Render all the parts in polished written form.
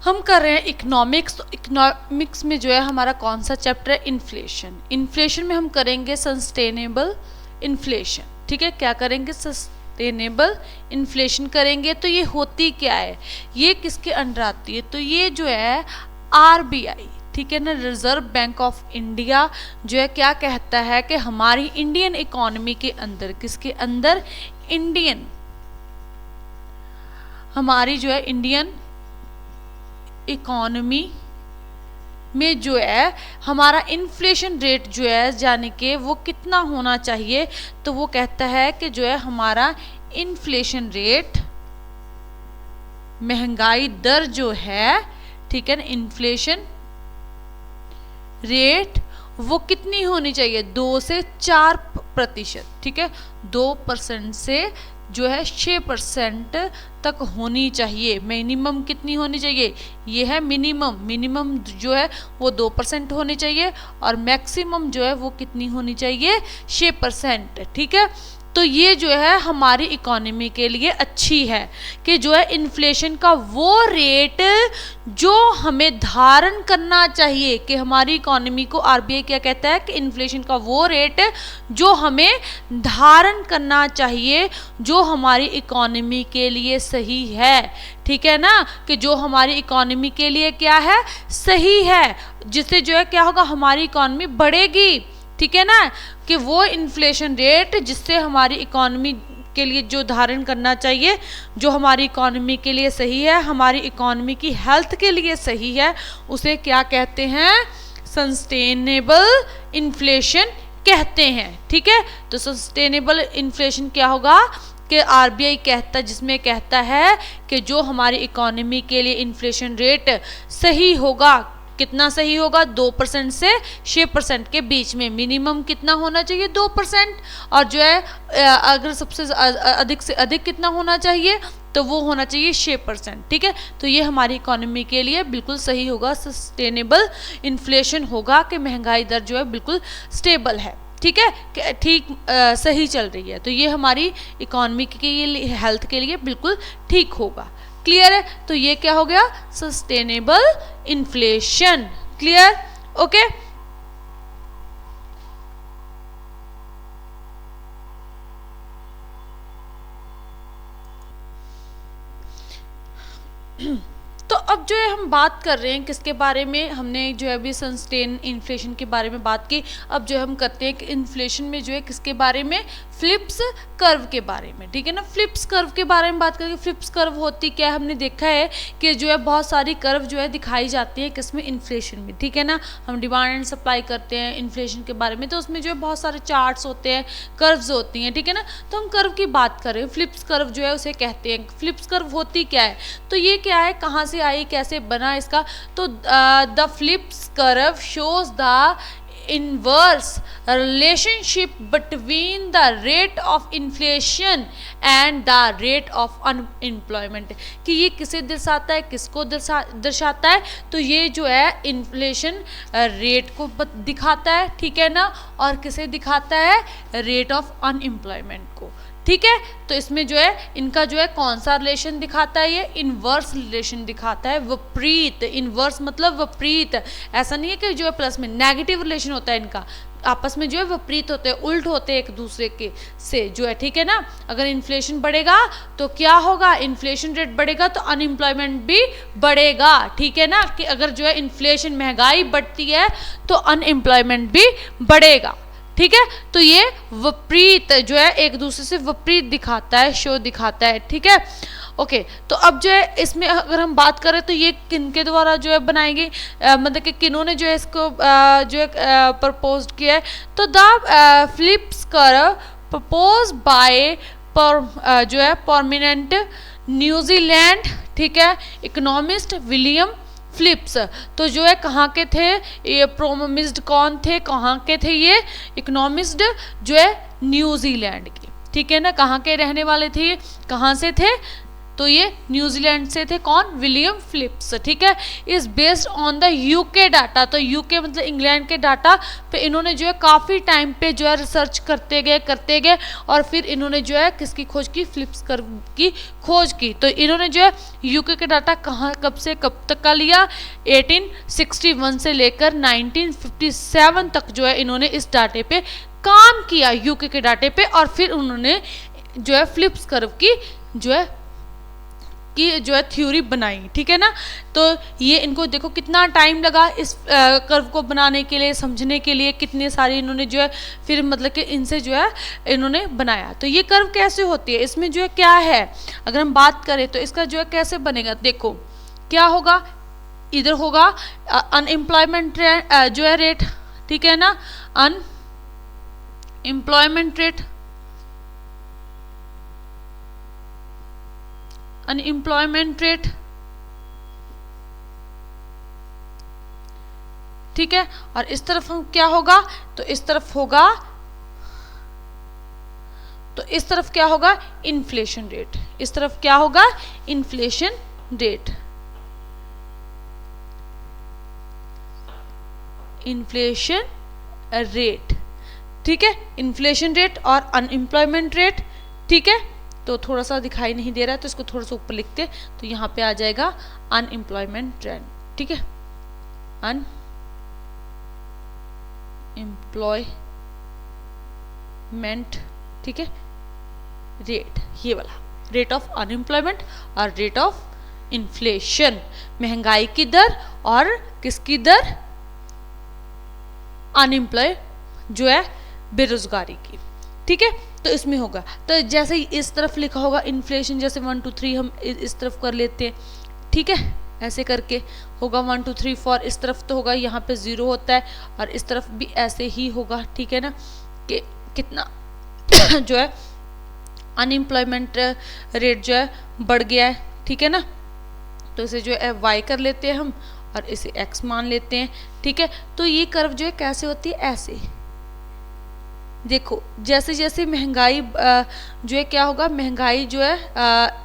हम कर रहे हैं इकोनॉमिक्स। तो इकोनॉमिक्स में जो है हमारा कौन सा चैप्टर है? इन्फ्लेशन। इन्फ्लेशन में हम करेंगे सस्टेनेबल इन्फ्लेशन। ठीक है, क्या करेंगे? सस्टेनेबल इन्फ्लेशन करेंगे। तो ये होती क्या है, ये किसके अंडर आती है? तो ये जो है आरबीआई, ठीक है ना, रिजर्व बैंक ऑफ इंडिया जो है क्या कहता है कि हमारी इंडियन इकोनॉमी के अंदर, किसके अंदर? इंडियन, हमारी जो है इंडियन इकोनॉमी में जो है हमारा इन्फ्लेशन रेट जो है जाने के वो कितना होना चाहिए? तो वो कहता है कि जो है हमारा इन्फ्लेशन रेट, महंगाई दर जो है, ठीक है ना, इन्फ्लेशन रेट वो कितनी होनी चाहिए? 2 से 4%। ठीक है, 2% से जो है 6% तक होनी चाहिए। मिनिमम कितनी होनी चाहिए? ये है मिनिमम। मिनिमम जो है वो 2% होनी चाहिए और मैक्सिमम जो है वो कितनी होनी चाहिए? 6%। ठीक है, तो ये जो है हमारी इकोनॉमी के लिए अच्छी है कि जो है इन्फ्लेशन का वो रेट जो हमें धारण करना चाहिए, कि हमारी इकोनॉमी को आरबीआई क्या कहता है कि इन्फ्लेशन का वो रेट जो हमें धारण करना चाहिए, जो हमारी इकोनॉमी के लिए सही है। ठीक है ना, कि जो हमारी इकोनॉमी के लिए क्या है? सही है, जिससे जो है क्या होगा? हमारी इकोनॉमी बढ़ेगी। ठीक है ना, कि वो इन्फ्लेशन रेट जिससे हमारी इकोनॉमी के लिए जो धारण करना चाहिए, जो हमारी इकोनॉमी के लिए सही है, हमारी इकोनॉमी की हेल्थ के लिए सही है, उसे क्या कहते हैं? सस्टेनेबल इन्फ्लेशन कहते हैं। ठीक है, तो सस्टेनेबल इन्फ्लेशन क्या होगा कि आरबीआई कहता, जिसमें कहता है कि जो हमारी इकोनॉमी के लिए इन्फ्लेशन रेट सही होगा, कितना सही होगा? 2% से 6% के बीच में। मिनिमम कितना होना चाहिए? 2%। और जो है अगर सबसे अधिक से अधिक कितना होना चाहिए? तो वो होना चाहिए 6%। ठीक है, तो ये हमारी इकोनॉमी के लिए बिल्कुल सही होगा, सस्टेनेबल इन्फ्लेशन होगा कि महंगाई दर जो है बिल्कुल स्टेबल है। ठीक है, ठीक सही चल रही है, तो ये हमारी इकोनॉमी के लिए, हेल्थ के लिए बिल्कुल ठीक होगा। क्लियर है? तो ये क्या हो गया? Sustainable inflation. क्लियर? ओके। तो अब जो है हम बात कर रहे हैं किसके बारे में? हमने जो है अभी सस्टेन इन्फ्लेशन के बारे में बात की। अब जो हम करते हैं कि इन्फ्लेशन में जो है किसके बारे में? फ्लिप्स कर्व के बारे में। ठीक है ना, फ्लिप्स कर्व के बारे में बात करेंगे। फ्लिप्स कर्व होती क्या है? हमने देखा है कि जो है बहुत सारी कर्व जो है दिखाई जाती है किसमें? इन्फ्लेशन में। ठीक है ना, हम डिमांड एंड सप्लाई करते हैं इन्फ्लेशन के बारे में, तो उसमें जो है बहुत सारे चार्ट्स होते हैं, कर्व्स होती हैं। ठीक है ना, तो हम कर्व की बात कर रहे हैं। फ्लिप्स कर्व जो है उसे कहते हैं। फ्लिप्स कर्व होती क्या है? तो ये क्या है, कहाँ से आई, कैसे बना इसका? तो the Phillips curve shows the inverse relationship between the rate of inflation and the rate of unemployment। कि ये किसे दर्शाता है, किसको दर्शाता है? तो ये जो है इन्फ्लेशन रेट को दिखाता है। ठीक है ना, और किसे दिखाता है? रेट ऑफ अनएम्प्लॉयमेंट को। ठीक है, तो इसमें जो है इनका जो है कौन सा रिलेशन दिखाता है? ये इनवर्स रिलेशन दिखाता है, विपरीत। इनवर्स मतलब विपरीत, ऐसा नहीं है कि जो है प्लस में, नेगेटिव रिलेशन होता है इनका, आपस में जो है विपरीत होते हैं, उल्ट होते हैं एक दूसरे के से जो है। ठीक है ना, अगर इन्फ्लेशन बढ़ेगा तो क्या होगा? इन्फ्लेशन रेट बढ़ेगा तो अनएम्प्लॉयमेंट भी बढ़ेगा। ठीक है ना, कि अगर जो है इन्फ्लेशन, महंगाई बढ़ती है तो अनएम्प्लॉयमेंट भी बढ़ेगा। ठीक है, तो ये विपरीत जो है एक दूसरे से विपरीत दिखाता है, शो दिखाता है। ठीक है, ओके। तो अब जो है इसमें अगर हम बात करें तो ये किनके द्वारा जो है बनाई गई, मतलब कि किन्होंने जो है इसको जो है प्रपोज किया है? तो the Phillips curve propose by जो है परमानेंट न्यूजीलैंड, ठीक है, इकोनॉमिस्ट विलियम फ्लिप्स। तो जो है कहाँ के थे ये? प्रोमिस्ड कौन थे, कहाँ के थे ये? इकोनॉमिस्ट जो है न्यूजीलैंड के। ठीक है ना, कहाँ के रहने वाले थे? कहाँ से थे? तो ये न्यूजीलैंड से थे, कौन, विलियम फिलिप्स, ठीक है। Is based on the UK data, तो यूके मतलब इंग्लैंड के डाटा पे इन्होंने जो है काफ़ी टाइम पे जो है रिसर्च करते गए और फिर इन्होंने जो है किसकी खोज की, फिलिप्स कर्व की खोज की। तो इन्होंने जो है यूके के डाटा कहाँ कब से कब तक का लिया, 1861 से लेकर 1957 तक जो है इन्होंने इस डाटे पे काम किया, यूके के डाटे पे, और फिर उन्होंने जो है फिलिप्स कर्व की जो है थ्योरी बनाई, ठीक है ना। तो ये इनको देखो कितना टाइम लगा इस कर्व को बनाने के लिए, समझने के लिए, कितने सारे इन्होंने जो है फिर मतलब कि इनसे जो है इन्होंने बनाया। तो ये कर्व कैसे होती है, इसमें जो है क्या है, अगर हम बात करें तो इसका जो है कैसे बनेगा, देखो क्या होगा, इधर होगा अनएम्प्लॉयमेंट जो है रेट, ठीक है ना, अनएम्प्लॉयमेंट रेट, अनएम्प्लॉयमेंट रेट, ठीक है। और इस तरफ हम क्या होगा, तो इस तरफ क्या होगा इन्फ्लेशन रेट, इस तरफ क्या होगा इन्फ्लेशन रेट, इन्फ्लेशन रेट, ठीक है, इन्फ्लेशन रेट और अनएम्प्लॉयमेंट रेट, ठीक है। तो थोड़ा सा दिखाई नहीं दे रहा है तो इसको थोड़ा सा ऊपर लिखते, तो यहाँ पे आ जाएगा अनएम्प्लॉयमेंट रेट, ठीक है, अनएम्प्लॉयमेंट, ठीक है, रेट, ये वाला रेट ऑफ अनएम्प्लॉयमेंट और रेट ऑफ इन्फ्लेशन, महंगाई की दर और किसकी दर, अनएम्प्लॉय जो है बेरोजगारी की, ठीक है। तो इसमें होगा, तो जैसे ही इस तरफ लिखा होगा इन्फ्लेशन, जैसे 1 2 3 हम इस तरफ कर लेते हैं, ठीक है, ऐसे करके होगा 1 2 3 4, इस तरफ तो होगा यहाँ पे 0 होता है और इस तरफ भी ऐसे ही होगा, ठीक है ना, कि कितना जो है अनएम्प्लॉयमेंट रेट जो है बढ़ गया है, ठीक है ना। तो इसे जो है y कर लेते हैं हम और इसे x मान लेते हैं, ठीक है। तो ये कर्व जो है कैसे होती है, ऐसे देखो, जैसे जैसे महंगाई जो है क्या होगा, महंगाई जो है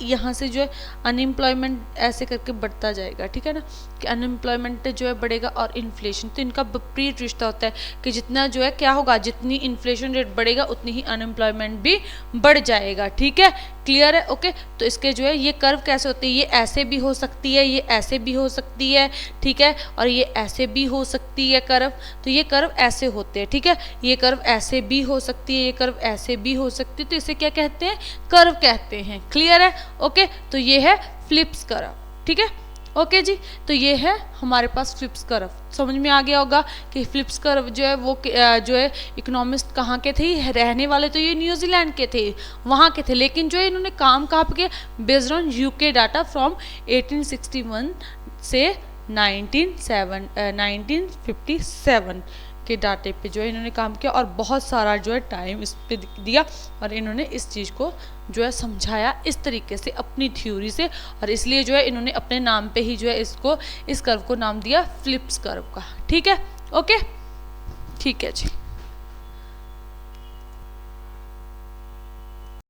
यहाँ से जो है अनएम्प्लॉयमेंट ऐसे करके बढ़ता जाएगा, ठीक है ना, कि अनएम्प्लॉयमेंट जो है बढ़ेगा और इन्फ्लेशन, तो इनका विपरीत रिश्ता होता है कि जितना जो है क्या होगा, जितनी इन्फ्लेशन रेट बढ़ेगा उतनी ही अनएम्प्लॉयमेंट भी बढ़ जाएगा, ठीक है, क्लियर है, ओके। तो इसके जो है ये कर्व कैसे होते हैं, ये ऐसे भी हो सकती है, ये ऐसे भी हो सकती है, ठीक है, और ये ऐसे भी हो सकती है कर्व, तो ये कर्व ऐसे होते हैं, ठीक है, ये कर्व ऐसे भी हो सकती है, ये कर्व ऐसे भी हो सकती है, तो इसे क्या कहते हैं, कर्व कहते हैं, क्लियर है, ओके। तो ये है फिलिप्स कर्व, ठीक है, ओके जी। तो ये है हमारे पास फिलिप्स कर्व, समझ में आ गया होगा कि फिलिप्स कर्व जो है वो जो है इकोनॉमिस्ट कहाँ के थे, रहने वाले तो ये न्यूजीलैंड के थे, वहाँ के थे, लेकिन जो है इन्होंने काम कहाँ पे किया, based on UK data from 1861 से 1957 के डाटे पे जो है इन्होंने काम किया और बहुत सारा जो है टाइम इस पे दिया और इन्होंने इस चीज़ को जो है समझाया इस तरीके से अपनी थ्योरी से, और इसलिए जो है इन्होंने अपने नाम पे ही जो है इस कर्व को नाम दिया फिलिप्स कर्व का, ठीक है, ओके, ठीक है जी।